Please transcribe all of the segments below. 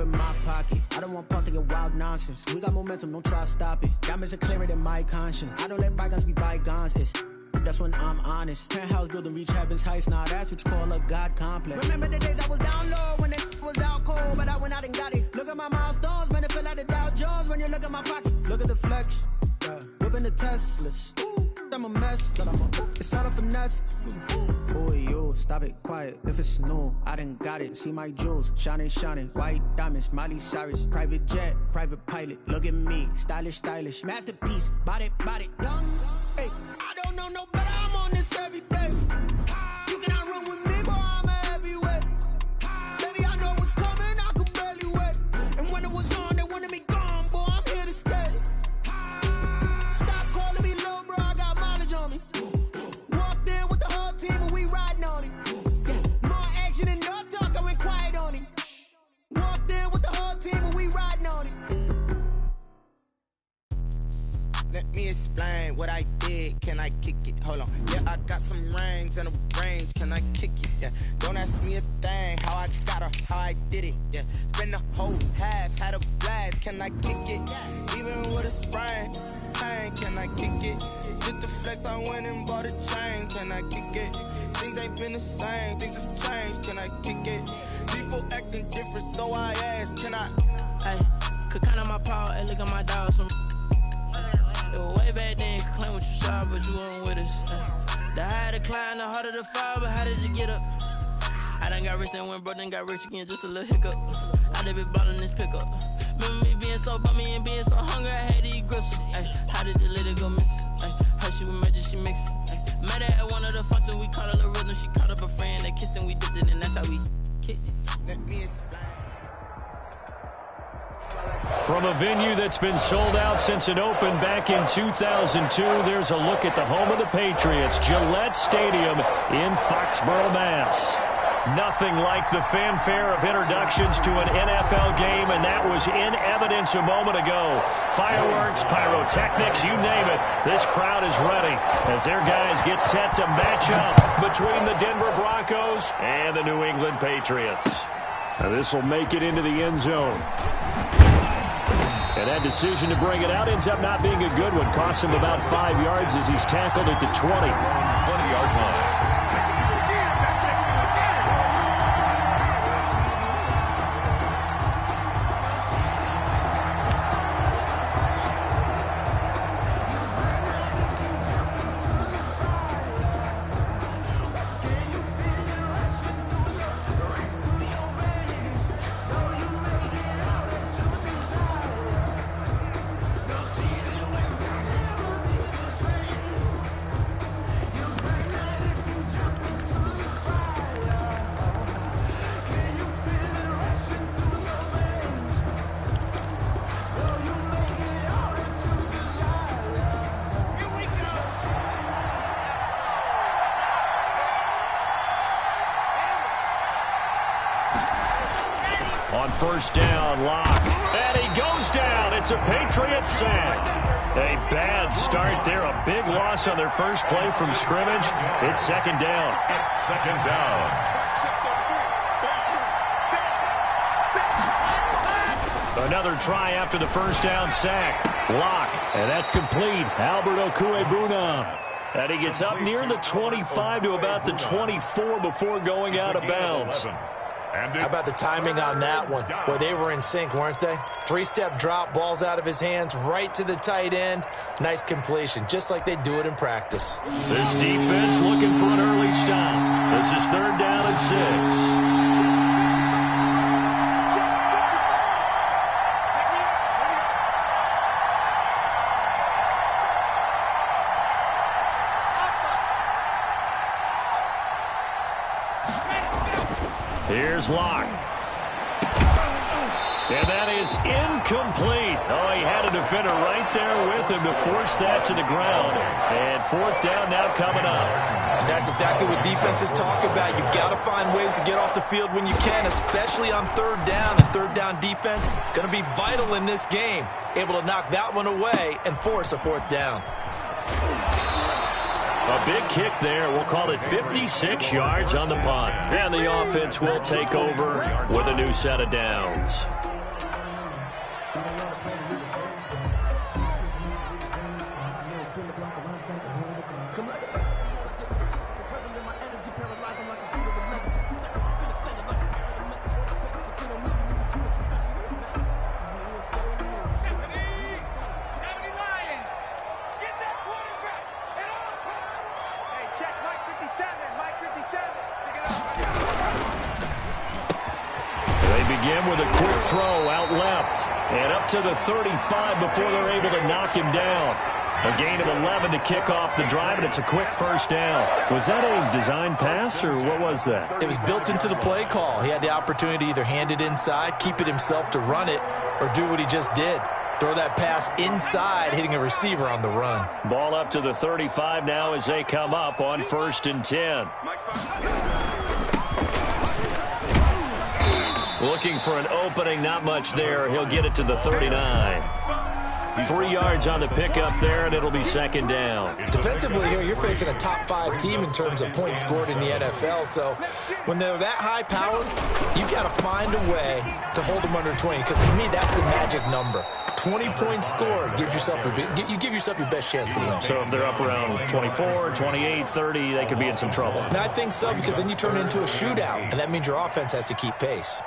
in my pocket. I don't want pulse to get wild nonsense. We got momentum, don't try to stop it. Diamonds are clearer than my conscience. I don't let bygones be bygones. That's when I'm honest. Penthouse building, reach heaven's heights. Nah, that's what you call a God complex. Remember the days I was down low when it was out cold, but I went out and got it. Look at my milestones, man, it feel like the Dow Jones when you look at my pocket. Look at the flex, whipping the Teslas. I'm a mess, but it's all a finesse. Boy, you stop it, quiet. If it's new, I done got it. See my jewels, shining, white diamonds, Miley Cyrus, private jet, private pilot. Look at me, stylish, masterpiece, body, young. Hey, I don't know no better. I'm on this every day. You cannot run with me, boy. I'm a heavyweight. Baby, I know what's coming. I could barely wait. And when it was on, they wanted me gone, boy. I'm here to stay. Stop calling me little bro. I got mileage on me. Walked in with the whole team and we riding on it. Yeah, more action and no talk. I went quiet on him. Walked in with the whole team and we riding on it. Let me explain what I did. Can I kick it? Hold on. Yeah, I got some rings and a range. Can I kick it? Yeah. Don't ask me a thing. How I got her, how I did it. Yeah. Spend the whole half, had a blast. Can I kick it? Even with a sprain. Hey, can I kick it? Just the flex, I went and bought a chain. Can I kick it? Things ain't been the same. Things have changed. Can I kick it? People acting different, so I asked. Can I? Hey, could count on my power and look at my dogs from. It was way back then, you could claim what you saw, but you weren't with us. The higher the climb, the harder the fall, but how did you get up? I done got rich and went broke, then got rich again, just a little hiccup. I done been ballin' this pickup. Remember me being so bummy and being so hungry, I had to eat gristle. Ay, how did the lady go miss? Her she was magic, she mixed. Met her at one of the functions, we caught a little rhythm, she caught up a friend, they kissed and we dipped it, and that's how we kicked it. Let me explain. From a venue that's been sold out since it opened back in 2002, there's a look at the home of the Patriots, Gillette Stadium in Foxborough, Mass. Nothing like the fanfare of introductions to an NFL game, and that was in evidence a moment ago. Fireworks, pyrotechnics, you name it. This crowd is ready as their guys get set to match up between the Denver Broncos and the New England Patriots. Now this will make it into the end zone. And that decision to bring it out ends up not being a good one. Cost him about 5 yards as he's tackled at the 20-yard line. On first down, Lock. And he goes down. It's a Patriots sack. A bad start there. A big loss on their first play from scrimmage. It's second down. It's second down. Another try after the first down sack. Lock. And that's complete. Albert Okuebuna. And he gets up near the 25 to about the 24 before going out of bounds. How about the timing on that one? Boy, they were in sync, weren't they? Three-step drop, balls out of his hands, right to the tight end. Nice completion, just like they do it in practice. This defense looking for an early stop. This is third down and 6. Here's Locke. And that is incomplete. Oh, he had a defender right there with him to force that to the ground. And fourth down now coming up. And that's exactly what defenses talk about. You've got to find ways to get off the field when you can, especially on third down. And third down defense going to be vital in this game. Able to knock that one away and force a fourth down. A big kick there. We'll call it 56 yards on the punt. And the offense will take over with a new set of downs. Begin with a quick throw out left and up to the 35 before they're able to knock him down. A gain of 11 to kick off the drive, and it's a quick first down. Was that a design pass, or what was that? It was built into the play call. He had the opportunity to either hand it inside, keep it himself to run it, or do what he just did. Throw that pass inside, hitting a receiver on the run. Ball up to the 35 now as they come up on 1st and 10. Looking for an opening, not much there. He'll get it to the 39. 3 yards on the pickup there, and it'll be 2nd down. Defensively here, you're facing a top 5 team in terms of points scored in the NFL. So when they're that high powered, you got to find a way to hold them under 20. Because to me, that's the magic number. 20 points scored gives yourself you give yourself your best chance to win. So if they're up around 24, 28, 30, they could be in some trouble. And I think so, because then you turn it into a shootout, and that means your offense has to keep pace.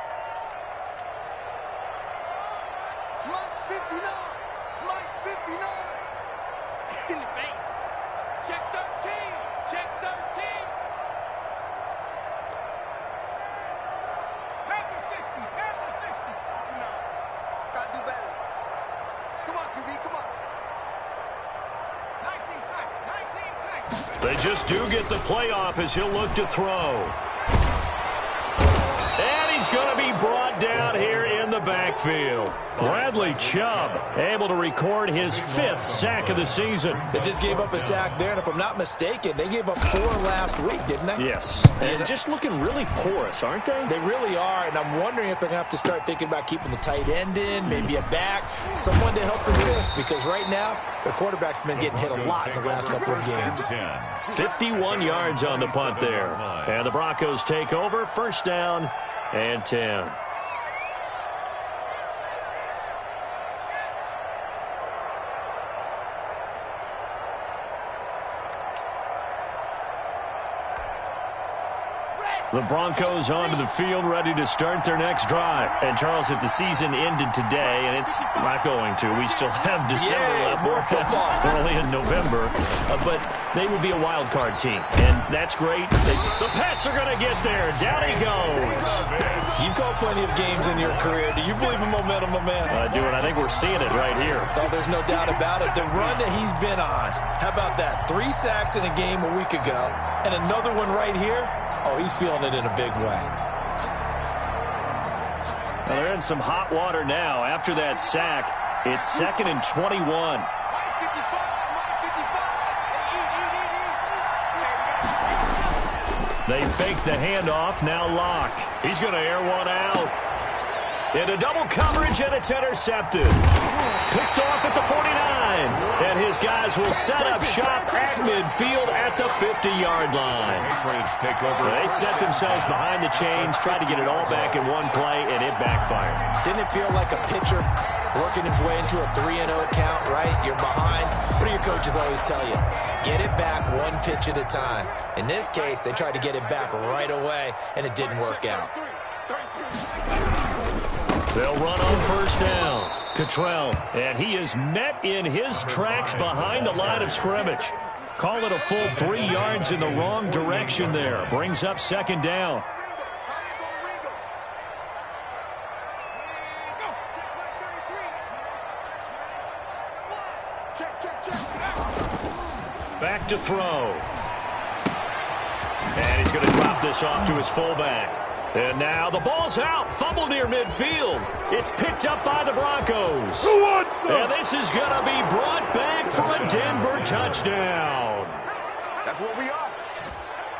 They just do get the playoff as he'll look to throw. And he's going to be brought down here in the backfield. Bradley Chubb able to record his 5th sack of the season. They just gave up a sack there, and if I'm not mistaken, they gave up 4 last week, didn't they? Yes. And just looking really porous, aren't they? They really are, and I'm wondering if they're going to have to start thinking about keeping the tight end in, maybe a back, someone to help assist, because right now, their quarterback's been getting hit a lot in the last couple of games. 51 yards on the punt there. And the Broncos take over, 1st down and 10. The Broncos onto the field, ready to start their next drive. And, Charles, if the season ended today, and it's not going to, we still have December left. We're only in November. But they would be a wild card team, and that's great. The Pats are going to get there. Down he goes. You've called plenty of games in your career. Do you believe in momentum, my man? I do, and I think we're seeing it right here. Oh, there's no doubt about it. The run that he's been on, how about that? 3 sacks in a game a week ago, and another one right here. Oh, he's feeling it in a big way. Well, they're in some hot water now. After that sack, it's 2nd and 21. They fake the handoff. Now Locke. He's going to air one out. Into double coverage, and it's intercepted. Picked off at the 49. And his guys will set up shop at midfield at the 50-yard line. They set themselves behind the chains, tried to get it all back in one play, and it backfired. Didn't it feel like a pitcher working his way into a 3-0 count, right? You're behind. What do your coaches always tell you? Get it back 1 pitch at a time. In this case, they tried to get it back right away, and it didn't work out. They'll run on 1st down. Cottrell, and he is met in his tracks behind the line of scrimmage. Call it a full 3 yards in the wrong direction there. Brings up 2nd down. Back to throw. And he's going to drop this off to his fullback. And now the ball's out. Fumble near midfield. It's picked up by the Broncos. Who wants them? And this is going to be brought back for a Denver touchdown. That's what we are.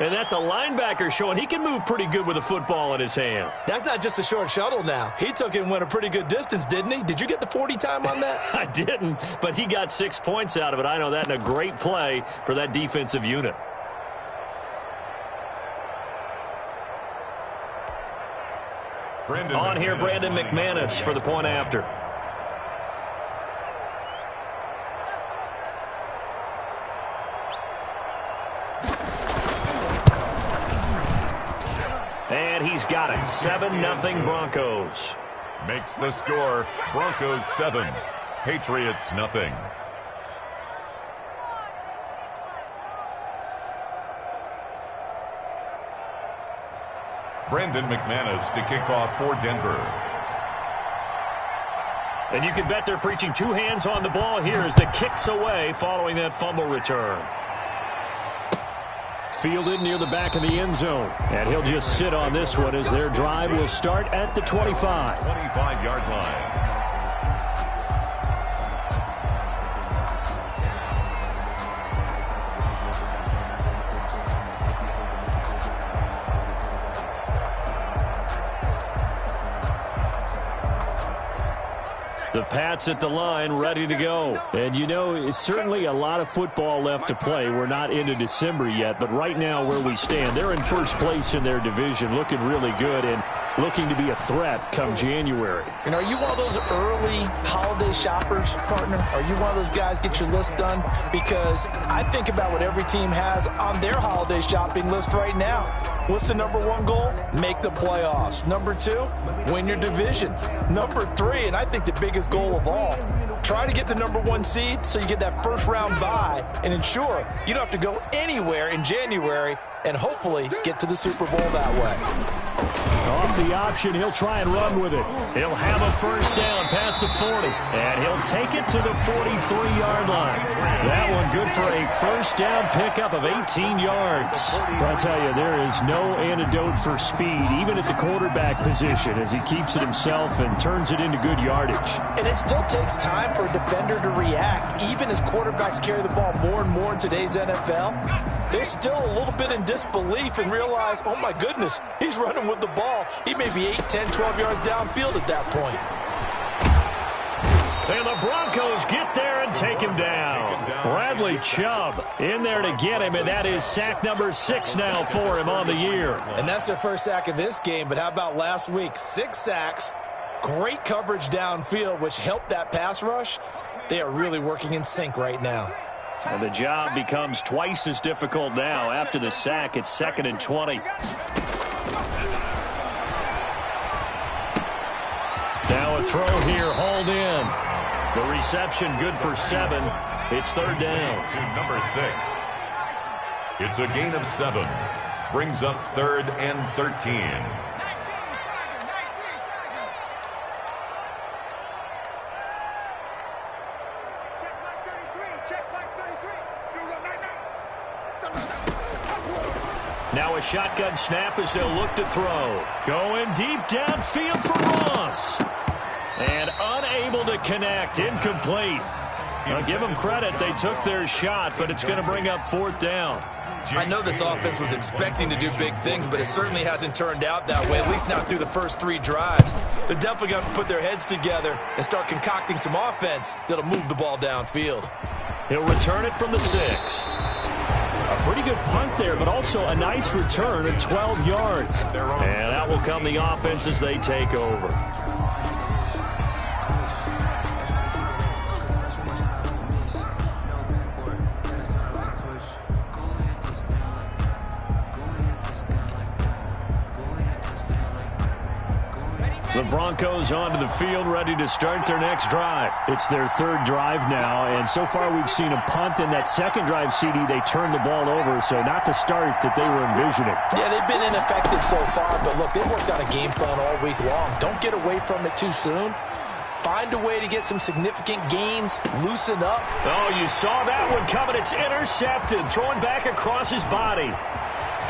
And that's a linebacker showing he can move pretty good with a football in his hand. That's not just a short shuttle now. He took it and went a pretty good distance, didn't he? Did you get the 40 time on that? I didn't, but he got 6 points out of it. I know that, and a great play for that defensive unit. On here, Brandon McManus for the point after. And he's got it. 7-0 Broncos. Makes the score Broncos 7, Patriots nothing. Brandon McManus to kick off for Denver. And you can bet they're preaching two hands on the ball here as the kick's away following that fumble return. Fielded near the back of the end zone. And he'll just sit on this one as their drive will start at the 25. 25-yard line. The Pats at the line, ready to go. And, you know, it's certainly a lot of football left to play. We're not into December yet, but right now where we stand, they're in first place in their division, looking really good and looking to be a threat come January. And are you one of those early holiday shoppers, partner? Are you one of those guys get your list done? Because I think about what every team has on their holiday shopping list right now. What's the number one goal? Make the playoffs. Number two, win your division. Number three, and I think the biggest goal of all, try to get the number one seed so you get that first round bye and ensure you don't have to go anywhere in January and hopefully get to the Super Bowl that way. Off the option, he'll try and run with it. He'll have a first down past the 40, and he'll take it to the 43-yard line. That one good for a first down pickup of 18 yards. I'll tell you, there is no antidote for speed, even at the quarterback position, as he keeps it himself and turns it into good yardage. And it still takes time for a defender to react. Even as quarterbacks carry the ball more and more in today's NFL, they're still a little bit in disbelief and realize, oh my goodness, he's running with the ball. He may be 8, 10, 12 yards downfield at that point. And the Broncos get there and take him down. Bradley Chubb in there to get him, and that is sack number 6 now for him on the year. And that's their first sack of this game, but how about last week? 6 sacks, great coverage downfield, which helped that pass rush. They are really working in sync right now. And the job becomes twice as difficult now. After the sack, it's 2nd and 20. Now a throw here, hauled in. The reception good for 7. It's 3rd down. To number 6. It's a gain of 7. Brings up 3rd and 13. Now a shotgun snap as they'll look to throw. Going deep downfield for Ross. And unable to connect. Incomplete. I'll give them credit. They took their shot, but it's going to bring up 4th down. I know this offense was expecting to do big things, but it certainly hasn't turned out that way, at least not through the first 3 drives. They're definitely going to put their heads together and start concocting some offense that'll move the ball downfield. He'll return it from the 6. A pretty good punt there, but also a nice return of 12 yards. And out will come the offense as they take over. The Broncos onto the field, ready to start their next drive. It's their 3rd drive now, and so far we've seen a punt. In that 2nd drive, CD, they turned the ball over, so not the start that they were envisioning. Yeah, they've been ineffective so far, but look, they've worked on a game plan all week long. Don't get away from it too soon. Find a way to get some significant gains, loosen up. Oh, you saw that one coming. It's intercepted, thrown back across his body.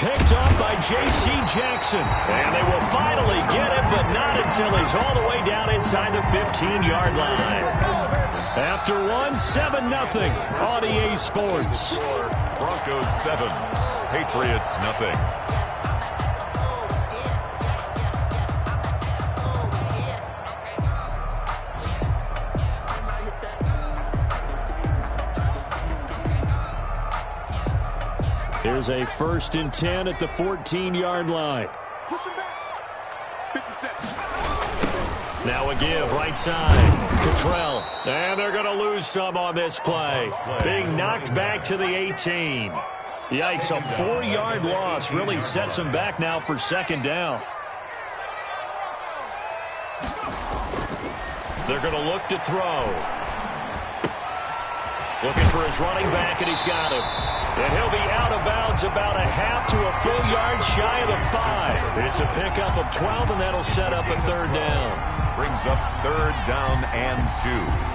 Picked up by J.C. Jackson. And they will finally get him, but not until he's all the way down inside the 15-yard line. After one, 7-0 on EA Sports. Broncos 7, Patriots nothing. Here's a 1st and 10 at the 14-yard line. Push him back. 57. Now a give, right side. Cottrell. And they're going to lose some on this play. Being knocked back to the 18. Yikes, a 4-yard loss really sets them back now for 2nd down. They're going to look to throw. Looking for his running back, and he's got him. And he'll be out of bounds about a half to a full yard shy of the 5. It's a pickup of 12, and that'll set up a 3rd down. Brings up 3rd down and 2.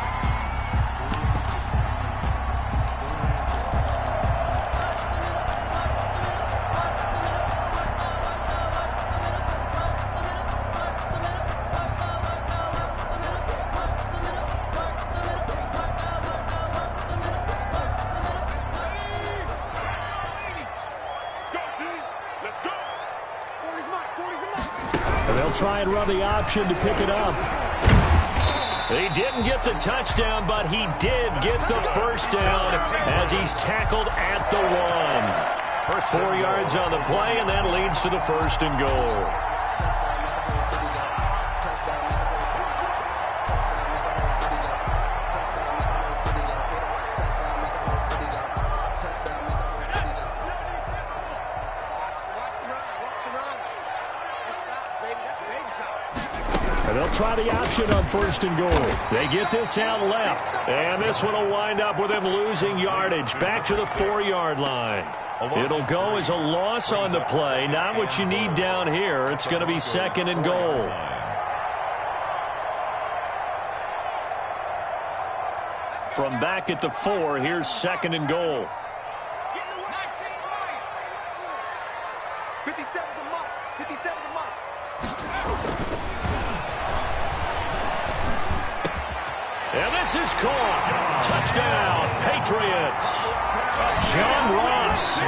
They'll try and run the option to pick it up. He didn't get the touchdown, but he did get the 1st down as he's tackled at the 1. 4 yards on the play, and that leads to the 1st and goal. They'll try the option on 1st and goal. They get this out left, and this one will wind up with him losing yardage back to the 4-yard line. It'll go as a loss on the play, not what you need down here. It's going to be 2nd and goal. From back at the 4, here's 2nd and goal. 57's a mark. 57's a mark. And this is caught. Touchdown, Patriots. John Ross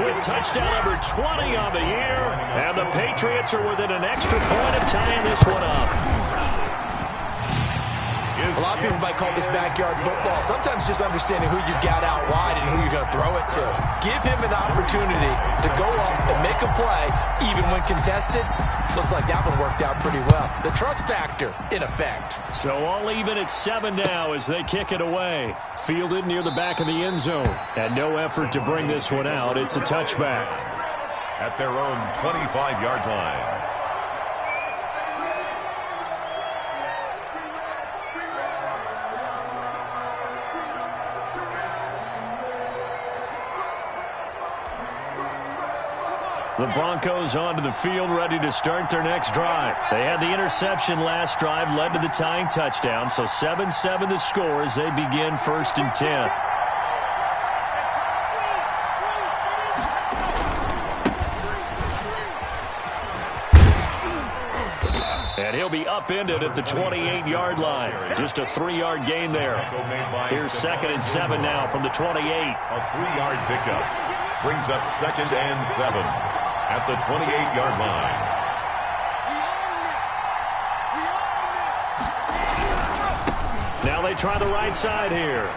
with touchdown number 20 on the year. And the Patriots are within an extra point of tying this one up. A lot of people might call this backyard football. Sometimes just understanding who you got out wide and who you're going to throw it to. Give him an opportunity to go up and make a play, even when contested. Looks like that one worked out pretty well. The trust factor, in effect. So all even at 7 now as they kick it away. Fielded near the back of the end zone. And no effort to bring this one out. It's a touchback. At their own 25-yard line. The Broncos onto the field, ready to start their next drive. They had the interception last drive, led to the tying touchdown, so 7-7 the score as they begin 1st and 10. And he'll be upended at the 28-yard line. Just a 3-yard gain there. Here's 2nd and 7 now from the 28. A 3-yard pickup brings up 2nd and 7. At the 28-yard line. Now they try the right side here.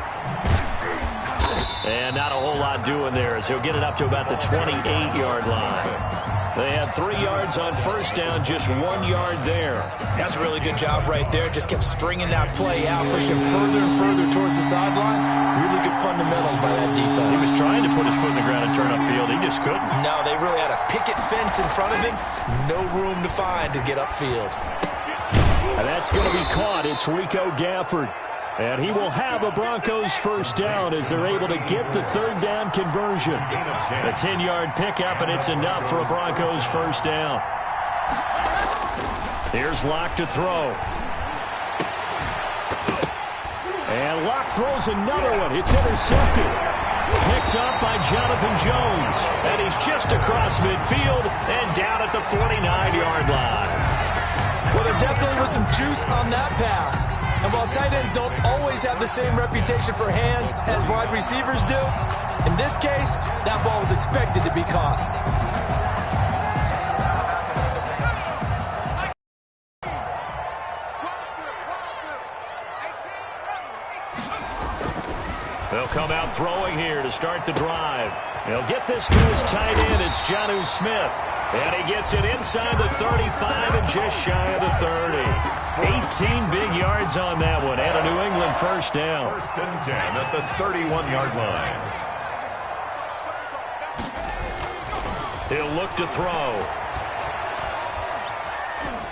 And not a whole lot doing there as he'll get it up to about the 28-yard line. They had 3 yards on 1st down, just 1 yard there. That's a really good job right there. Just kept stringing that play out, pushing further and further towards the sideline. Really good fundamentals by that defense. He was trying to put his foot in the ground and turn upfield. He just couldn't. No, they really had a picket fence in front of him. No room to find to get upfield. And that's going to be caught. It's Rico Gafford. And he will have a Broncos 1st down as they're able to get the 3rd down conversion. A 10-yard pickup, and it's enough for a Broncos 1st down. Here's Locke to throw. And Locke throws another one. It's intercepted. Picked up by Jonathan Jones. And he's just across midfield and down at the 49-yard line. Well, there definitely was some juice on that pass. And while tight ends don't always have the same reputation for hands as wide receivers do, in this case, that ball was expected to be caught. They'll come out throwing here to start the drive. He'll get this to his tight end. It's Jonnu Smith. And he gets it inside the 35 and just shy of the 30. 18 big yards on that one. And a New England first down. First and 10 at the 31-yard line. He'll look to throw.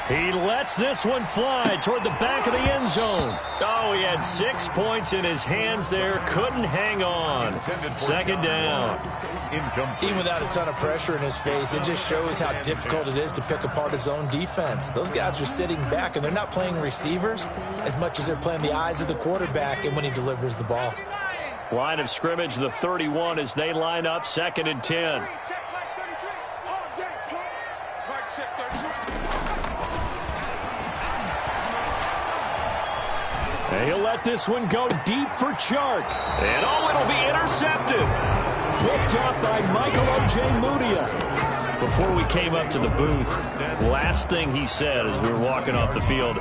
He lets this one fly toward the back of the end zone. Oh, he had 6 points in his hands there. Couldn't hang on. Second down. Even without a ton of pressure in his face, it just shows how difficult it is to pick apart his own defense. Those guys are sitting back, and they're not playing receivers as much as they're playing the eyes of the quarterback and when he delivers the ball. Line of scrimmage, the 31, as they line up, 2nd and 10. He'll let this one go deep for Chark. And it'll be intercepted. Picked up by Michael Ojemudia. Before we came up to the booth, last thing he said as we were walking off the field,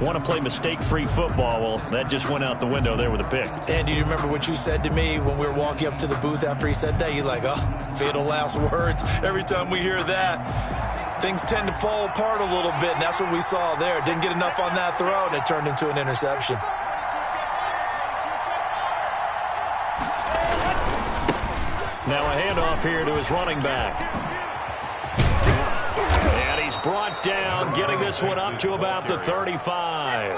want to play mistake-free football. Well, that just went out the window there with a pick. And do you remember what you said to me when we were walking up to the booth after he said that? You're like, oh, fatal last words. Every time we hear that, things tend to fall apart a little bit, and that's what we saw there. Didn't get enough on that throw, and it turned into an interception. Now a handoff here to his running back. And he's brought down, getting this one up to about the 35.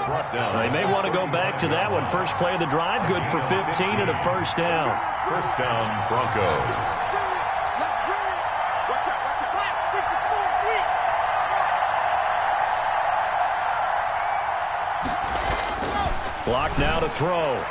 They may want to go back to that one. First play of the drive, good for 15 and a first down. First down, Broncos. Clock now to throw.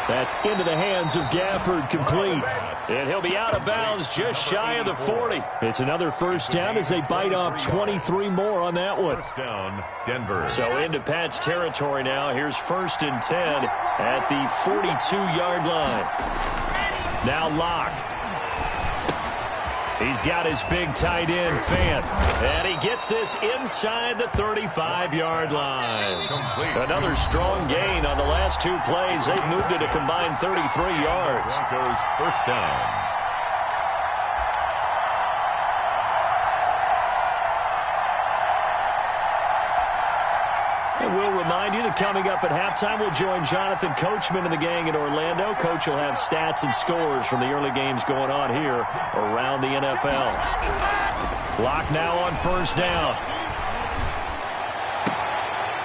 That's into the hands of Gafford, complete. And he'll be out of bounds just shy of the 40. It's another first down as they bite off 23 more on that one. First down, Denver. So into Pat's territory now. Here's 1st and 10 at the 42-yard line. Now Locke. He's got his big tight end, Fant. And he gets this inside the 35-yard line. Complete. Another strong gain on the last 2 plays. They've moved it a combined 33 yards. Broncos first down. We'll remind you that coming up at halftime, we'll join Jonathan Coachman and the gang in Orlando. Coach will have stats and scores from the early games going on here around the NFL. Clock now on first down.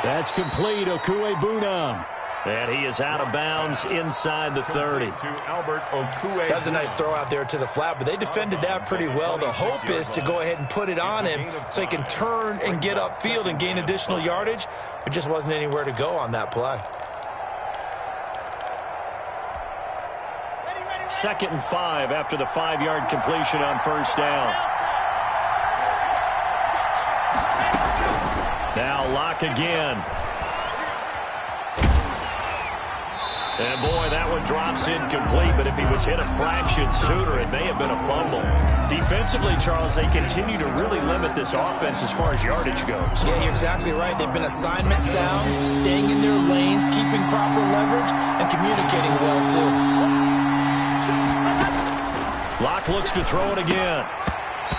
That's complete. Okuegbunam. And he is out of bounds inside the 30. To Albert Okue. That was a nice throw out there to the flat, but they defended that pretty well. The hope is to go ahead and put it on him so he can turn and get upfield and gain additional yardage. There just wasn't anywhere to go on that play. 2nd and 5 after the 5-yard completion on first down. Now Locke again. And boy, that one drops incomplete, but if he was hit a fraction sooner, it may have been a fumble. Defensively, Charles, they continue to really limit this offense as far as yardage goes. Yeah, you're exactly right. They've been assignment sound, staying in their lanes, keeping proper leverage, and communicating well, too. Locke looks to throw it again.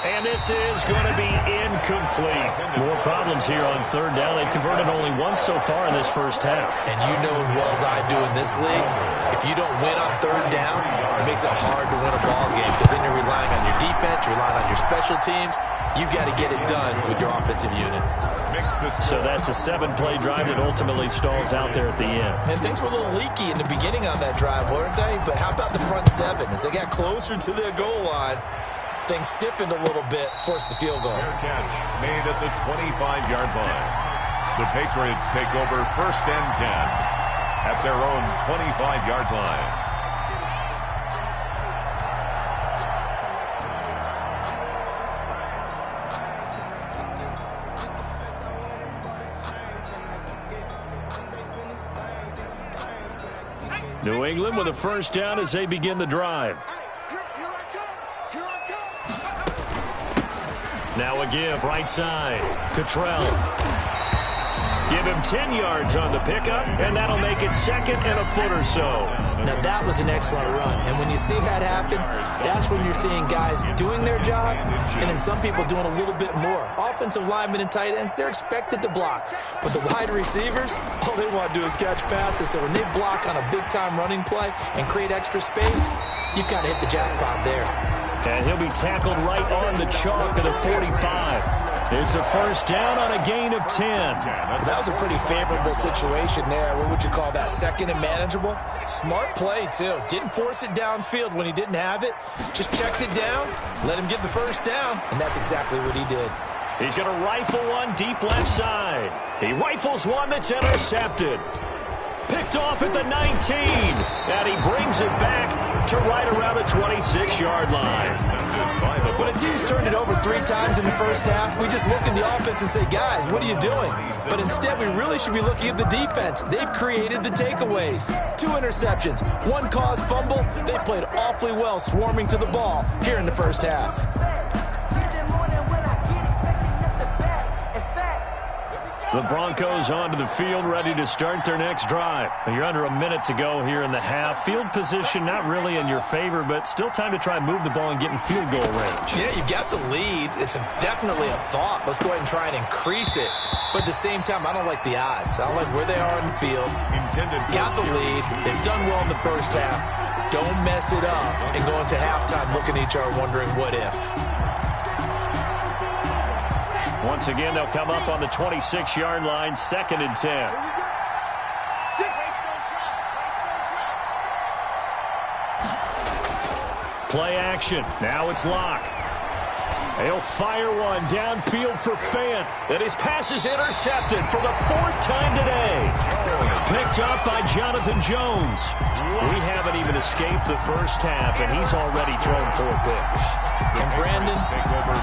And this is going to be incomplete. More problems here on third down. They've converted only once so far in this first half. And you know as well as I do in this league, if you don't win on third down, it makes it hard to win a ball game because then you're relying on your defense, you're relying on your special teams. You've got to get it done with your offensive unit. So that's a 7-play drive that ultimately stalls out there at the end. And things were a little leaky in the beginning on that drive, weren't they? But how about the front 7? As they got closer to their goal line, things stiffened a little bit, forced the field goal. Fair catch made at the 25-yard line. The Patriots take over 1st and 10 at their own 25-yard line. New England with a first down as they begin the drive. Now a give, right side. Cottrell. Give him 10 yards on the pickup, and that'll make it second and a foot or so. Now, that was an excellent run. And when you see that happen, that's when you're seeing guys doing their job and then some people doing a little bit more. Offensive linemen and tight ends, they're expected to block. But the wide receivers, all they want to do is catch passes. So when they block on a big-time running play and create extra space, you've got to hit the jackpot there. And he'll be tackled right on the chalk of the 45. It's a first down on a gain of 10. That was a pretty favorable situation there. What would you call that? Second and manageable? Smart play, too. Didn't force it downfield when he didn't have it. Just checked it down, let him get the first down, and that's exactly what he did. He's going to rifle one deep left side. He rifles one that's intercepted. Picked off at the 19. And he brings it back to right around the 26-yard line. When a team's turned it over 3 times in the first half, we just look at the offense and say, guys, what are you doing? But instead, we really should be looking at the defense. They've created the takeaways. 2 interceptions, 1 caused fumble. They played awfully well swarming to the ball here in the first half. The Broncos onto the field, ready to start their next drive. You're under a minute to go here in the half. Field position not really in your favor, but still time to try and move the ball and get in field goal range. Yeah, you've got the lead. It's definitely a thought. Let's go ahead and try and increase it. But at the same time, I don't like the odds. I don't like where they are in the field. Got the lead. They've done well in the first half. Don't mess it up and go into halftime looking at each other wondering what if. Once again, they'll come up on the 26-yard line, 2nd and 10. Play action. Now it's Locke. He'll fire one downfield for Fant. And his pass is intercepted for the 4th time today. Picked up by Jonathan Jones. We haven't even escaped the first half, and he's already thrown 4 picks. And Brandon,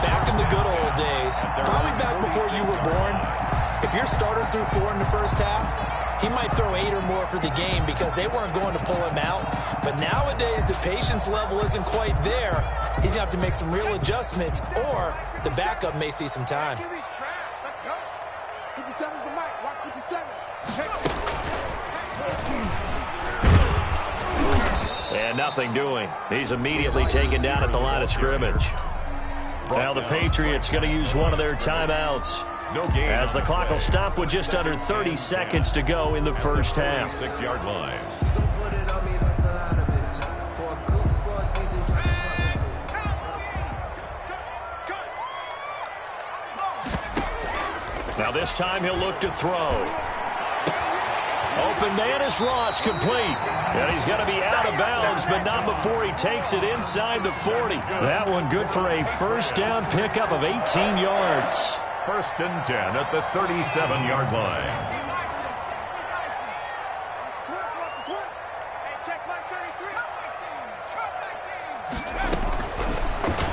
back in the good old days, probably back before you were born, if your starter threw 4 in the first half, he might throw 8 or more for the game because they weren't going to pull him out. But nowadays, the patience level isn't quite there. He's going to have to make some real adjustments, or the backup may see some time. Let's go. 57's the mic. Watch 57. And nothing doing. He's immediately taken down at the line of scrimmage. Now the Patriots going to use one of their timeouts as the clock will stop with just under 30 seconds to go in the first half. 6-yard line. Now this time he'll look to throw. Open man is Ross, complete. And he's going to be out of bounds, but not before he takes it inside the 40. That one good for a first down pickup of 18 yards. 1st and 10 at the 37-yard line.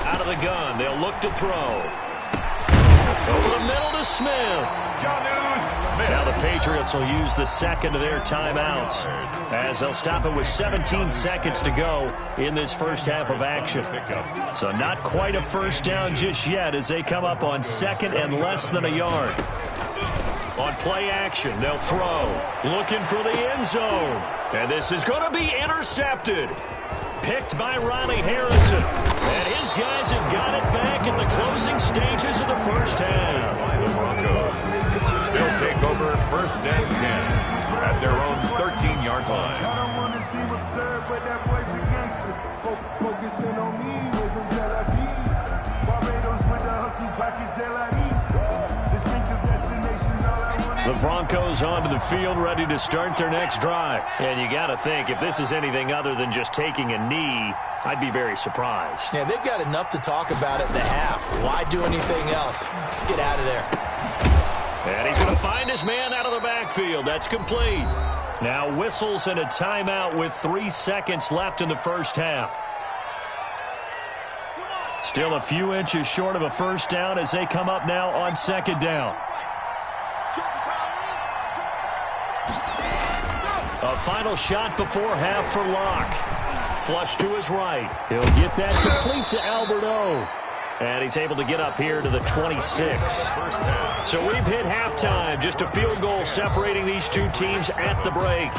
Out of the gun, they'll look to throw. Over the middle to Smith. Now the Patriots will use the second of their timeouts as they'll stop it with 17 seconds to go in this first half of action. So not quite a first down just yet as they come up on 2nd and less than a yard. On play action, they'll throw. Looking for the end zone. And this is going to be intercepted. Picked by Riley Harrison. And his guys have got it back at the closing stages of the first half. By the Broncos. They'll take over 1st and 10 at their own 13-yard line. I don't want to seem absurd, but that boy's a gangster. Focusing on me, we're from Tel Aviv. Barbados with the hustle pockets, LIDs. Distinctive destinations, all I want. The Broncos onto the field, ready to start their next drive. And you got to think, if this is anything other than just taking a knee, I'd be very surprised. Yeah, they've got enough to talk about at the half. Why do anything else? Let's get out of there. And he's going to find his man out of the backfield. That's complete. Now whistles and a timeout with 3 seconds left in the first half. Still a few inches short of a first down as they come up now on 2nd down. A final shot before half for Locke. Flush to his right. He'll get that complete to Alberto. And he's able to get up here to the 26. So we've hit halftime. Just a field goal separating these two teams at the break.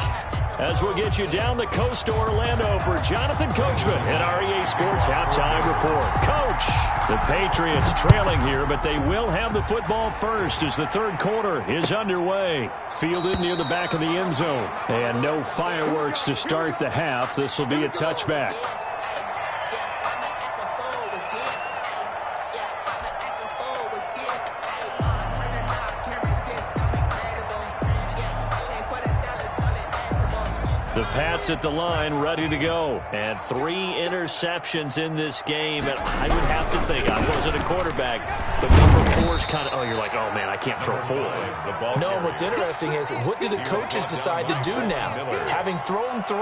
As we'll get you down the coast to Orlando for Jonathan Coachman at our EA Sports Halftime Report. Coach, the Patriots trailing here, but they will have the football first as the third quarter is underway. Fielded near the back of the end zone. And no fireworks to start the half. This will be a touchback. The Pats at the line, ready to go. And 3 interceptions in this game. And I would have to think, I wasn't a quarterback, but number 4 is kind of, oh, you're like, oh, man, I can't throw 4. No, what's interesting is, what do the coaches decide to do now? Having thrown 3,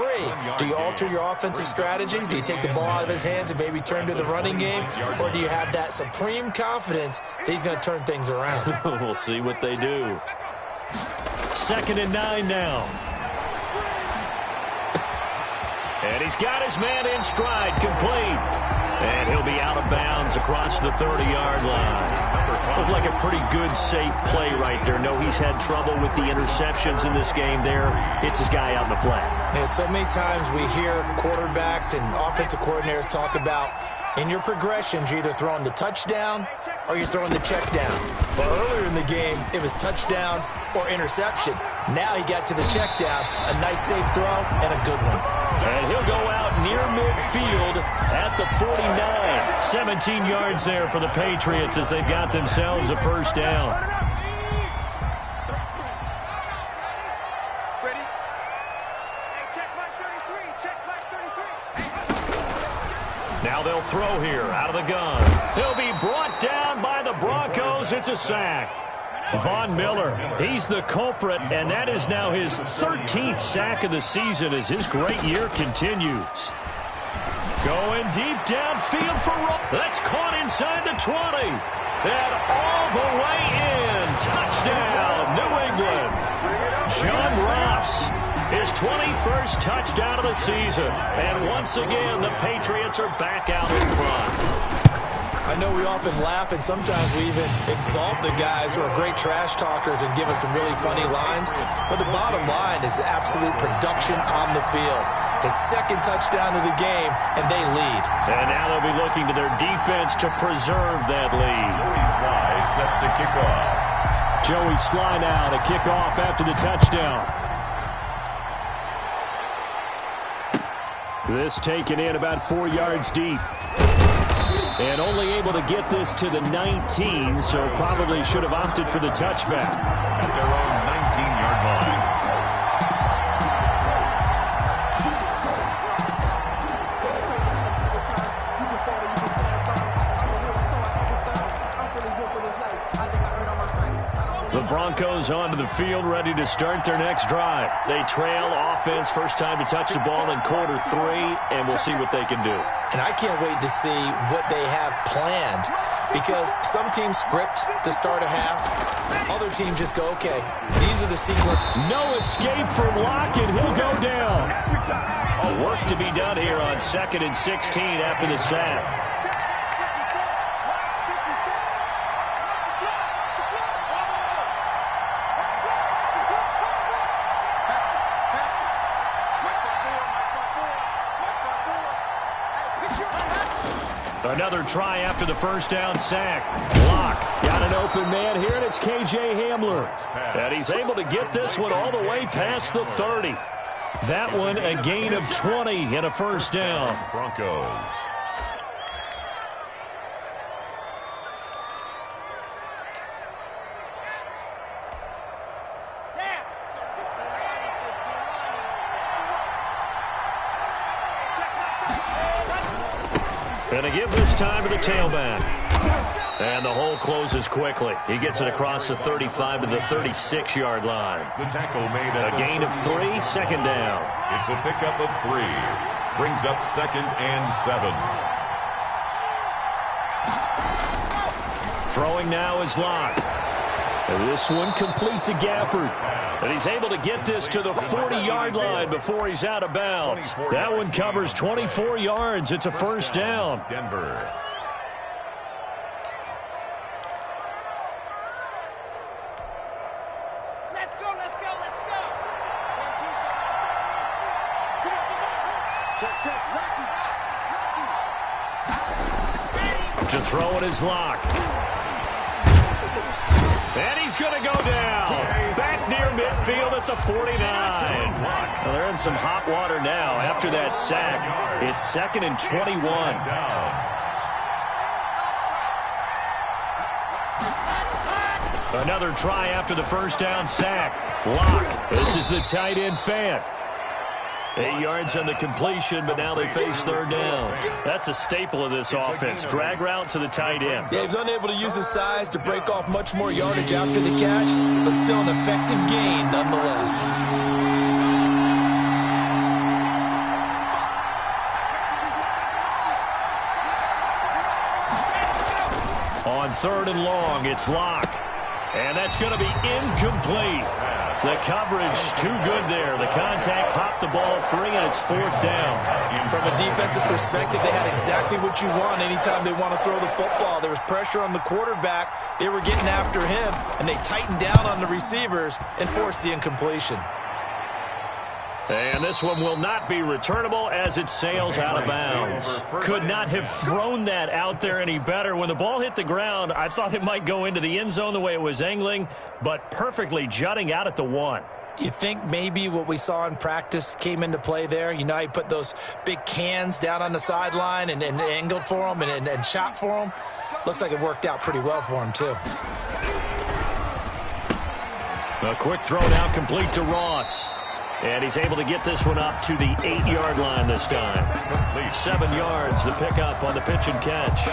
do you alter your offensive strategy? Do you take the ball out of his hands and maybe turn to the running game? Or do you have that supreme confidence that he's going to turn things around? We'll see what they do. 2nd and 9 now. And he's got his man in stride, complete. And he'll be out of bounds across the 30-yard line. Looked like a pretty good, safe play right there. No, he's had trouble with the interceptions in this game there. It's his guy out in the flat. Yeah, so many times we hear quarterbacks and offensive coordinators talk about, in your progressions, you're either throwing the touchdown or you're throwing the check down. But earlier in the game, it was touchdown or interception. Now he got to the check down, a nice safe throw, and a good one. And he'll go out near midfield at the 49. 17 yards there for the Patriots as they've got themselves a first down. Ready? Hey, check mark 33. Check mark 33. Now they'll throw here out of the gun. He'll be brought down by the Broncos. It's a sack. Von Miller, he's the culprit, and that is now his 13th sack of the season as his great year continues. Going deep downfield for Rowe. That's caught inside the 20. And all the way in. Touchdown, New England. John Ross, his 21st touchdown of the season. And once again, the Patriots are back out in front. I know we often laugh, and sometimes we even exalt the guys who are great trash talkers and give us some really funny lines. But the bottom line is absolute production on the field. His 2nd touchdown of the game, and they lead. And now they'll be looking to their defense to preserve that lead. Joey Sly set to kick off. Joey Sly now to kick off after the touchdown. This taken in about 4 yards deep. And only able to get this to the 19, so probably should have opted for the touchback. At their own 19-yard line. The Broncos onto the field, ready to start their next drive. They trail offense, first time to touch the ball in quarter 3, and we'll see what they can do. And I can't wait to see what they have planned, because some teams script to start a half. Other teams just go, okay, these are the sequence. No escape from Locke, and he'll go down. Work to be done here on 2nd and 16 after the sack. Another try after the first down sack. Locke got an open man here, and it's K.J. Hamler. And he's able to get this one all the way past the 30. That one a gain of 20 and a first down. Broncos. Going to give this time to the tailback. And the hole closes quickly. He gets it across the 35 to the 36-yard line. The tackle made at a gain of 3, 2nd down. It's a pickup of 3. Brings up 2nd and 7. Throwing now is Locke. And this one complete to Gafford. And he's able to get this to the 40-yard line before he's out of bounds. That one covers 24 yards. It's a first down. Denver. Let's go, let's go, let's go. Check, To throw it is Lock. And he's going to go down. Back near midfield at the 49. Well, they're in some hot water now after that sack. It's 2nd and 21. Another try after the first down sack. Lock. This is the tight end Fant. 8 yards on the completion, but now they face third down. That's a staple of this offense. Drag route to the tight end. Yeah, he's unable to use his size to break off much more yardage after the catch, but still an effective gain nonetheless. On 3rd and long, it's Lock. And that's going to be incomplete. The coverage too good there. The contact popped the ball free, and it's 4th down. From a defensive perspective, they had exactly what you want anytime they want to throw the football. There was pressure on the quarterback. They were getting after him, and they tightened down on the receivers and forced the incompletion. And this one will not be returnable as it sails out of bounds. Could not have thrown that out there any better. When the ball hit the ground, I thought it might go into the end zone the way it was angling, but perfectly jutting out at the 1. You think maybe what we saw in practice came into play there? You know, he put those big cans down on the sideline and angled for them and shot for them. Looks like it worked out pretty well for him, too. A quick throw now complete to Ross. And he's able to get this one up to the 8-yard line this time. 7 yards, the pickup on the pitch and catch.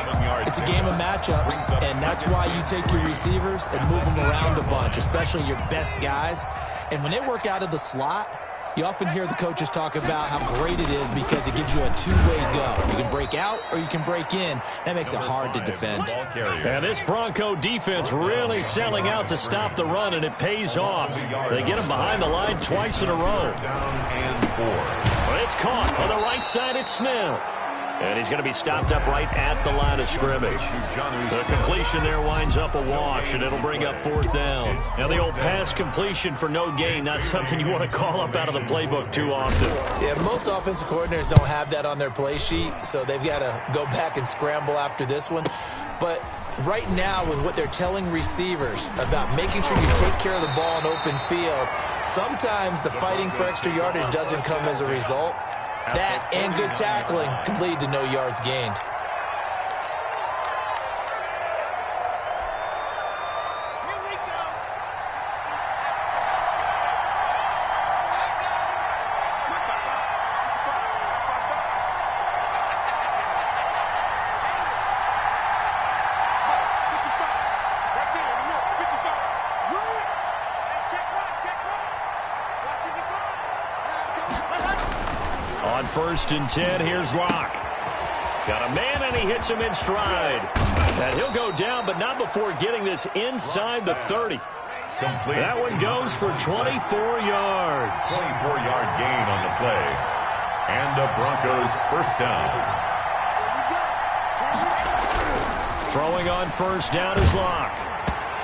It's a game of matchups, and that's why you take your receivers and move them around a bunch, especially your best guys. And when they work out of the slot, you often hear the coaches talk about how great it is because it gives you a two-way go. You can break out or you can break in. That makes it hard to defend. And this Bronco defense really selling out to stop the run, and it pays off. They get him behind the line twice in a row. But it's caught on the right side. It's Smith. And he's going to be stopped up right at the line of scrimmage. The completion there winds up a wash, and it'll bring up 4th down. Now, the old pass completion for no gain, not something you want to call up out of the playbook too often. Yeah, most offensive coordinators don't have that on their play sheet, so they've got to go back and scramble after this one. But right now, with what they're telling receivers about making sure you take care of the ball in open field, sometimes the fighting for extra yardage doesn't come as a result. That and good tackling can lead to no yards gained. Here we go. 1st and 10, here's Locke. Got a man, and he hits him in stride. And he'll go down, but not before getting this inside the 30. That one goes for 24 yards. 24-yard gain on the play. And the Broncos first down. Throwing on first down is Locke.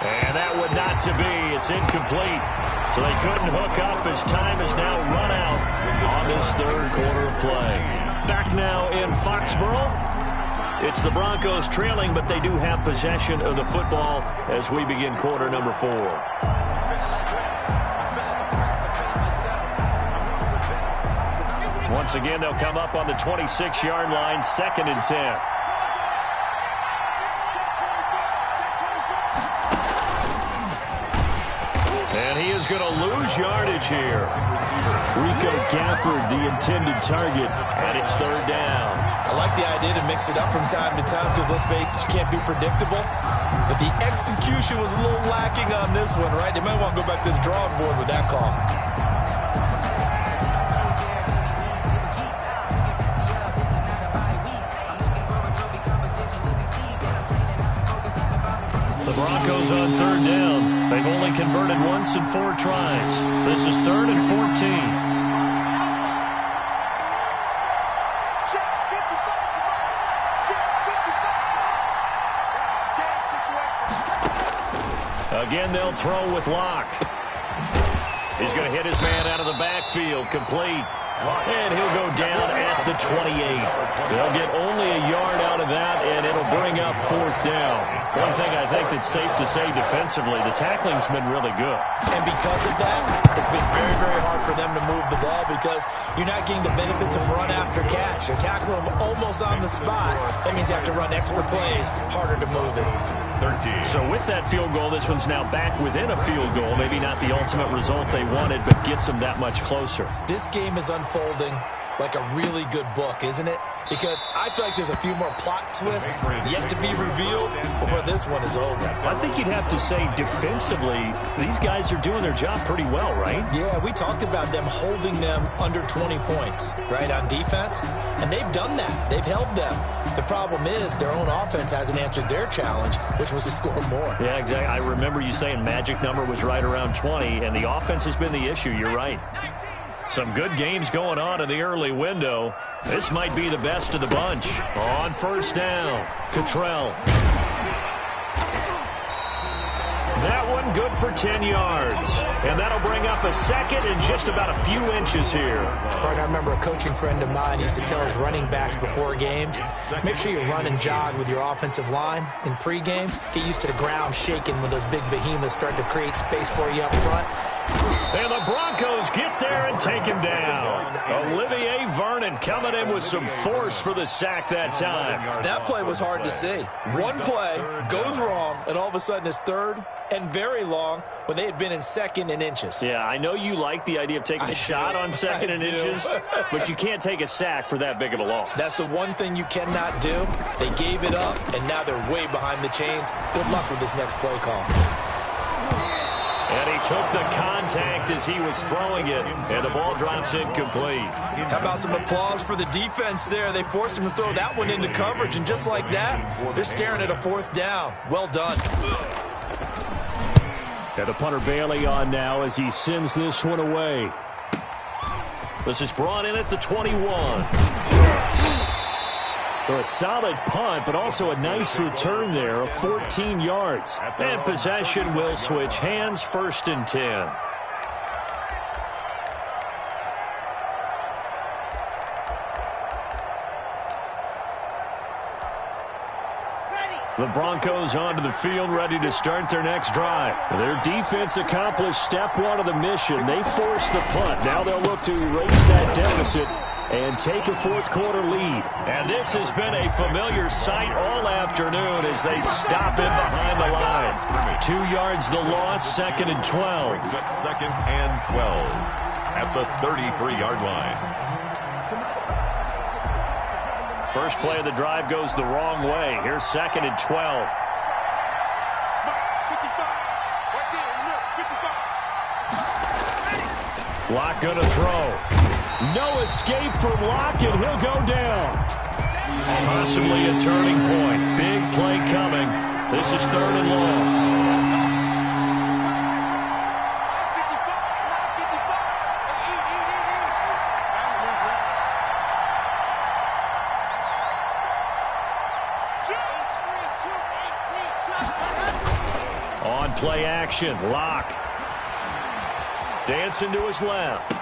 And that would not to be. It's incomplete. So they couldn't hook up as time is now run out on this third quarter of play. Back now in Foxborough. It's the Broncos trailing, but they do have possession of the football as we begin quarter number 4. Once again, they'll come up on the 26-yard line, 2nd and 10. And he is going to lose yardage here. Rico Gafford, the intended target, and it's 3rd down. I like the idea to mix it up from time to time because, let's face it, you can't be predictable. But the execution was a little lacking on this one, right? They might want to go back to the drawing board with that call. The Broncos on third down. They've only converted once in 4 tries. This is 3rd and 14. Again, they'll throw with Locke. He's going to hit his man out of the backfield. Complete. And he'll go down at the 28. They'll get only a yard out of that, and it'll bring up 4th down. One thing I think that's safe to say defensively, the tackling's been really good. And because of that, it's been very, very hard for them to move the ball because you're not getting the benefits of run after catch. They're tackling them almost on the spot. That means you have to run extra plays, harder to move it. 13. So with that field goal, this one's now back within a field goal. Maybe not the ultimate result they wanted, but gets them that much closer. This game is unfolding like a really good book, isn't it? Because I feel like there's a few more plot twists yet to be revealed before this one is over. I think you'd have to say defensively, these guys are doing their job pretty well, right? Yeah, we talked about them holding them under 20 points, right, on defense. And they've done that. They've held them. The problem is their own offense hasn't answered their challenge, which was to score more. Yeah, exactly. I remember you saying magic number was right around 20, and the offense has been the issue. You're right. Some good games going on in the early window. This might be the best of the bunch. On 1st down, Cottrell. That one good for 10 yards. And that'll bring up a 2nd and just about a few inches here. I remember a coaching friend of mine used to tell his running backs before games, make sure you run and jog with your offensive line in pregame. Get used to the ground shaking when those big behemoths start to create space for you up front. And the Broncos get there and take him down. Olivier Vernon coming in with some force for the sack that time. That play was hard to see. One play goes wrong, and all of a sudden it's 3rd and very long when they had been in 2nd and inches. Yeah, I know you like the idea of taking a shot on 2nd and inches, but you can't take a sack for that big of a loss. That's the one thing you cannot do. They gave it up, and now they're way behind the chains. Good luck with this next play call. And he took the contact as he was throwing it, and the ball drops incomplete. How about some applause for the defense there? They forced him to throw that one into coverage, and just like that, they're staring at a 4th down. Well done. And the punter Bailey on now as he sends this one away. This is brought in at the 21. For a solid punt, but also a nice return there of 14 yards. And possession will switch hands, 1st and 10. The Broncos onto the field, ready to start their next drive. Their defense accomplished step 1 of the mission. They forced the punt. Now they'll look to erase that deficit and take a 4th quarter lead. And this has been a familiar sight all afternoon as they stop in behind the line. 2 yards the loss, 2nd and 12. 2nd and 12 at the 33-yard line. First play of the drive goes the wrong way. Here's 2nd and 12. Locke gonna throw. No escape from Locke, and he'll go down. Possibly a turning point. Big play coming. This is 3rd and long. On play action, Locke. Dancing to his left.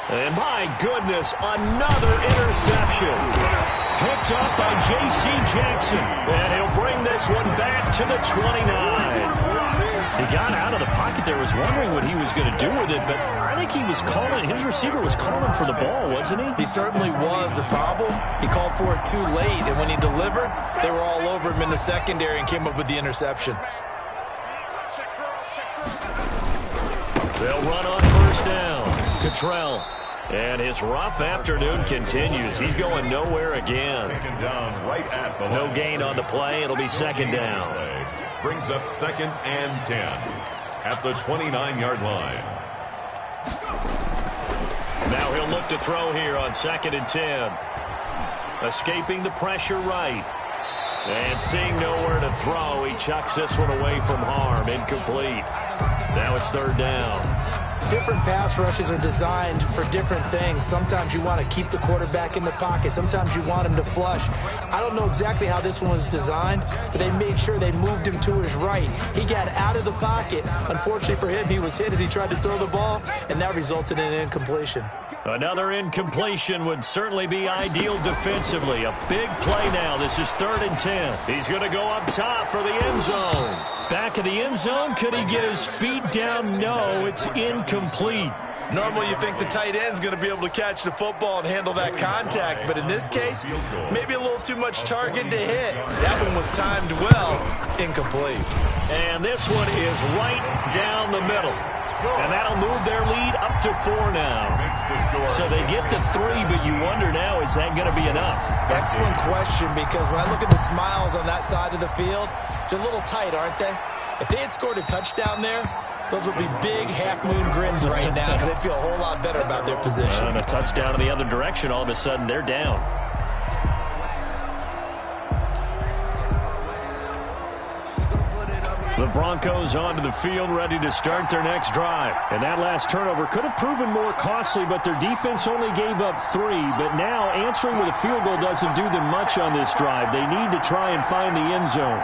And my goodness, another interception. Picked up by J.C. Jackson. And he'll bring this one back to the 29. He got out of the pocket there, was wondering what he was going to do with it, but I think he was calling, his receiver was calling for the ball, wasn't he? He certainly was. The problem, he called for it too late, and when he delivered, they were all over him in the secondary and came up with the interception. They'll run on 1st down. Cottrell. And his rough afternoon continues. He's going nowhere again. Taken down right at the No line. gain on the play. It'll be 2nd down. Brings up 2nd and 10 at the 29-yard line. Now he'll look to throw here on 2nd and 10. Escaping the pressure right. And seeing nowhere to throw, he chucks this one away from harm. Incomplete. Now it's third down. Different pass rushes are designed for different things. Sometimes you want to keep the quarterback in the pocket. Sometimes you want him to flush. I don't know exactly how this one was designed, but they made sure they moved him to his right. He got out of the pocket. Unfortunately for him, he was hit as he tried to throw the ball, and that resulted in an incompletion. Another incompletion would certainly be ideal defensively. A big play now. This is 3rd and 10. He's going to go up top for the end zone. Back of the end zone. Could he get his feet down? No, it's incomplete. Normally you think the tight end's going to be able to catch the football and handle that contact, but in this case, maybe a little too much target to hit. That one was timed well. Incomplete. And this one is right down the middle. And that'll move their lead up to 4 now. So they get to 3, but you wonder now, is that going to be enough? Excellent question, because when I look at the smiles on that side of the field, they're a little tight, aren't they? If they had scored a touchdown there, those would be big half-moon grins right now because they'd feel a whole lot better about their position. And a touchdown in the other direction, all of a sudden they're down. The Broncos onto the field, ready to start their next drive. And that last turnover could have proven more costly, but their defense only gave up 3. But now answering with a field goal doesn't do them much on this drive. They need to try and find the end zone.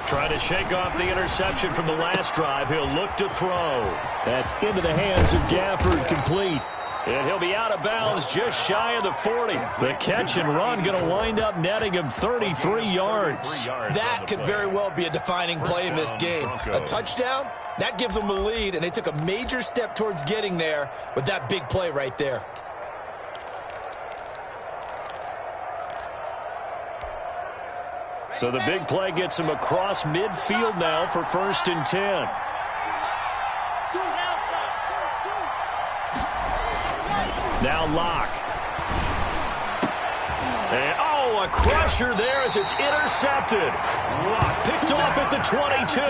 Trying to shake off the interception from the last drive. He'll look to throw. That's into the hands of Gafford, complete. And he'll be out of bounds just shy of the 40. The catch and run going to wind up netting him 33 yards. That could very well be a defining play in this game. A touchdown, that gives them a lead, and they took a major step towards getting there with that big play right there. So the big play gets him across midfield now for 1st and 10. Now Locke. And, a crusher there as it's intercepted. Picked off at the 22.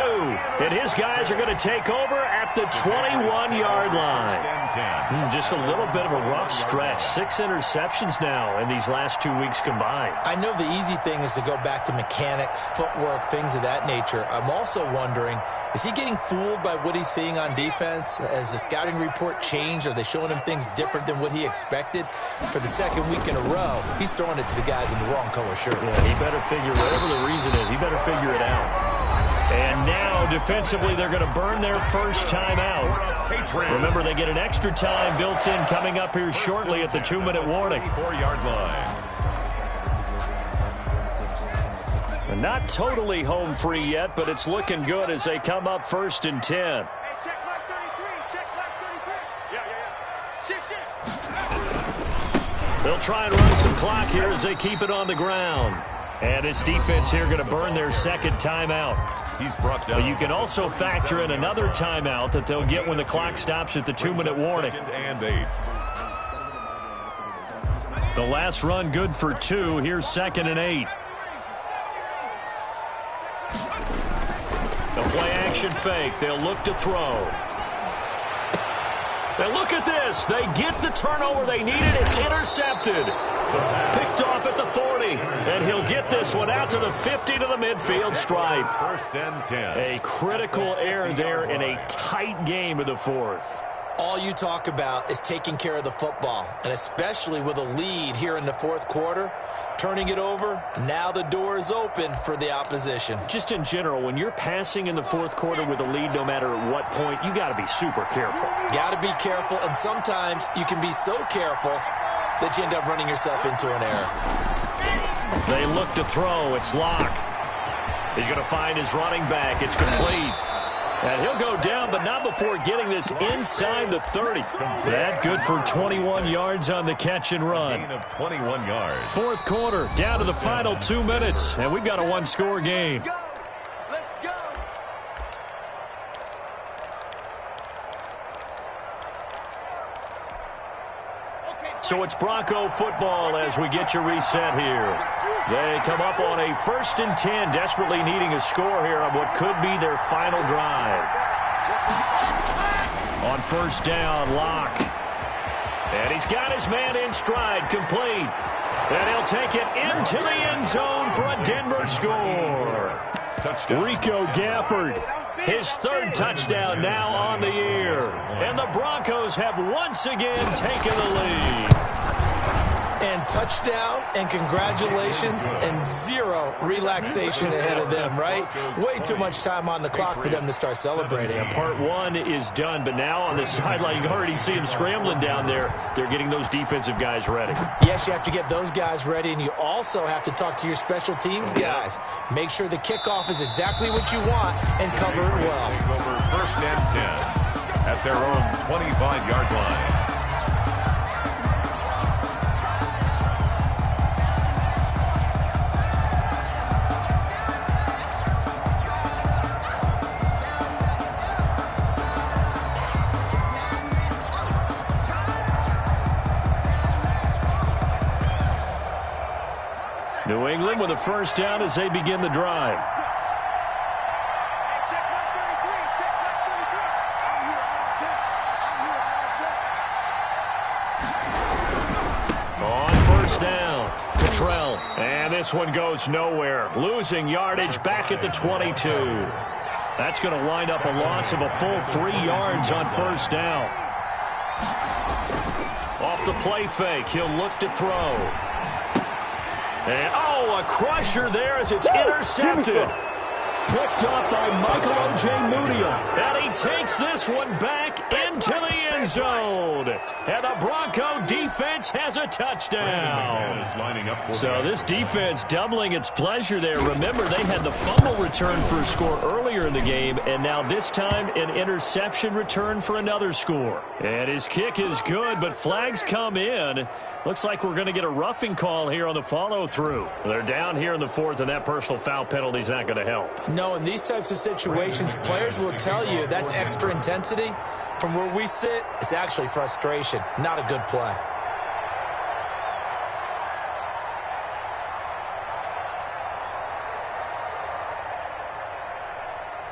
And his guys are going to take over at the 21-yard line. Just a little bit of a rough stretch. 6 interceptions now in these last 2 weeks combined. I know the easy thing is to go back to mechanics, footwork, things of that nature. I'm also wondering, is he getting fooled by what he's seeing on defense? Has the scouting report changed? Are they showing him things different than what he expected? For the 2nd week in a row, he's throwing it to the guys in the wrong color shirt. Yeah, he better figure, whatever the reason is, he better figure it out. And now, defensively, they're going to burn their first time out. Remember, they get an extra time built in coming up here shortly at the 2-minute warning. 4-yard line. Not totally home free yet, but it's looking good as they come up 1st and 10. Hey, check mark 33. Check mark 33. Yeah. They'll try and run some clock here as they keep it on the ground. And this defense here going to burn their 2nd timeout. He's brought down. But you can also factor in another timeout that they'll get when the clock stops at the 2-minute warning. 2nd and 8. The last run good for 2. Here's 2nd and 8. They'll play action fake. They'll look to throw. Now look at this. They get the turnover they needed. It's intercepted. Picked off at the 40. And he'll get this one out to the 50 to the midfield stripe. 1st and 10. A critical error there in a tight game of the 4th. All you talk about is taking care of the football, and especially with a lead here in the 4th quarter, turning it over, now the door is open for the opposition. Just in general, when you're passing in the 4th quarter with a lead, no matter at what point, you got to be super careful. Got to be careful, and sometimes you can be so careful that you end up running yourself into an error. They look to throw. It's Locke. He's going to find his running back. It's complete. And he'll go down, but not before getting this inside the 30. That good for 21 yards on the catch and run. Gain of 21 yards. 4th quarter, down to the final 2 minutes, and we've got a 1-score game. So it's Bronco football as we get you reset here. They come up on a 1st and 10, desperately needing a score here on what could be their final drive. On 1st down, Locke. And he's got his man in stride, complete. And he'll take it into the end zone for a Denver score. Touchdown. Rico Gafford, his third touchdown now on the year. And the Broncos have once again taken the lead. And touchdown and congratulations and zero relaxation ahead of them, right? Way too much time on the clock for them to start celebrating. And part one is done, but now on the sideline, you can already see them scrambling down there. They're getting those defensive guys ready. Yes, you have to get those guys ready, and you also have to talk to your special teams guys. Make sure the kickoff is exactly what you want and cover it well. Over first and 10 at their own 25-yard line. New England with a first down as they begin the drive. On first down, Cottrell. And this one goes nowhere. Losing yardage back at the 22. That's going to wind up a loss of a full 3 yards on first down. Off the play fake, he'll look to throw. And, a crusher there as it's intercepted. Picked up by Michael Ojemudia. And he takes this one back into the end zone. And the Bronco defense has a touchdown. So this defense doubling its pleasure there. Remember, they had the fumble return for a score earlier in the game, and now this time an interception return for another score. And his kick is good, but flags come in. Looks like we're going to get a roughing call here on the follow-through. They're down here in the fourth, and that personal foul penalty is not going to help. No, in these types of situations, players will tell you that's extra intensity. From where we sit, it's actually frustration, not a good play.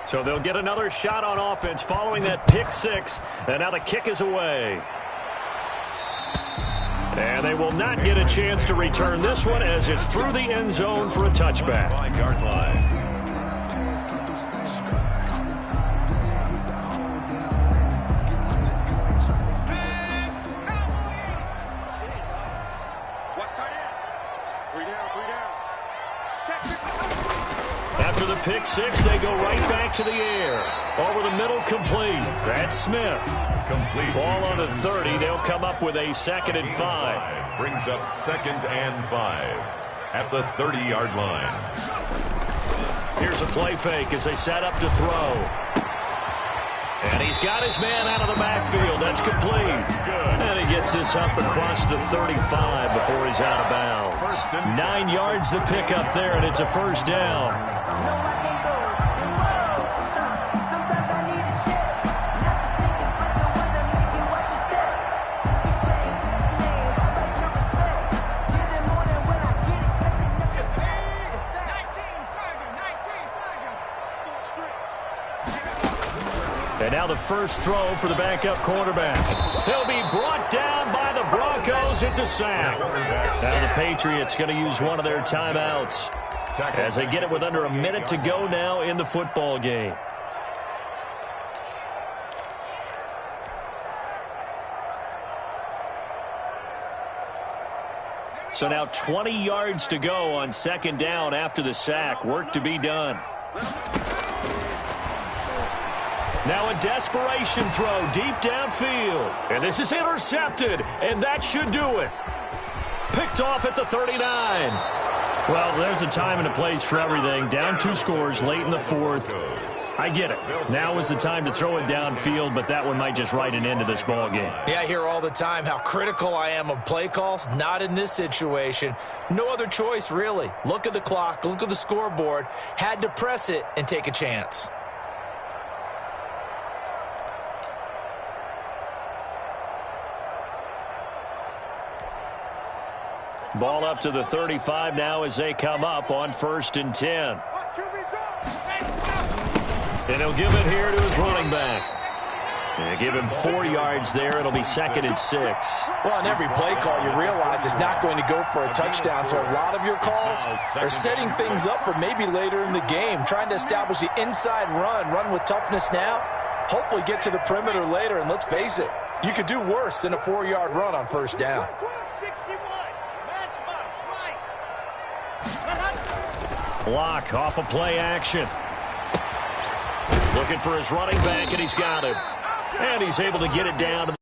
So they'll get another shot on offense following that pick six, and now the kick is away. And they will not get a chance to return this one as it's through the end zone for a touchback. 5-yard line. After the pick six, they go right back to the air. Over the middle, complete. That's Smith. Complete. Ball on the 30. They'll come up with a 2nd and 5. Brings up 2nd and 5 at the 30-yard line. Here's a play fake as they set up to throw. And he's got his man out of the backfield. That's complete. And he gets this up across the 35 before he's out of bounds. 9 yards to pick up there, and it's a first down. And now the first throw for the backup quarterback. He'll be brought down by the Broncos. It's a sack. Now the Patriots going to use one of their timeouts as they get it with under a minute to go now in the football game. So now 20 yards to go on 2nd down after the sack. Work to be done. Now a desperation throw deep downfield. And this is intercepted, and that should do it. Picked off at the 39. Well, there's a time and a place for everything. Down 2 scores late in the 4th. I get it. Now is the time to throw it downfield, but that one might just write an end to this ball game. Yeah, I hear all the time how critical I am of play calls. Not in this situation. No other choice, really. Look at the clock. Look at the scoreboard. Had to press it and take a chance. Ball up to the 35 now as they come up on 1st and 10. And he'll give it here to his running back. And give him 4 yards there. It'll be 2nd and 6. Well, on every play call, you realize it's not going to go for a touchdown. So a lot of your calls are setting things up for maybe later in the game, trying to establish the inside run with toughness now, hopefully get to the perimeter later. And let's face it, you could do worse than a 4-yard run on first down. Block off of play action. Looking for his running back, and he's got him. And he's able to get it down to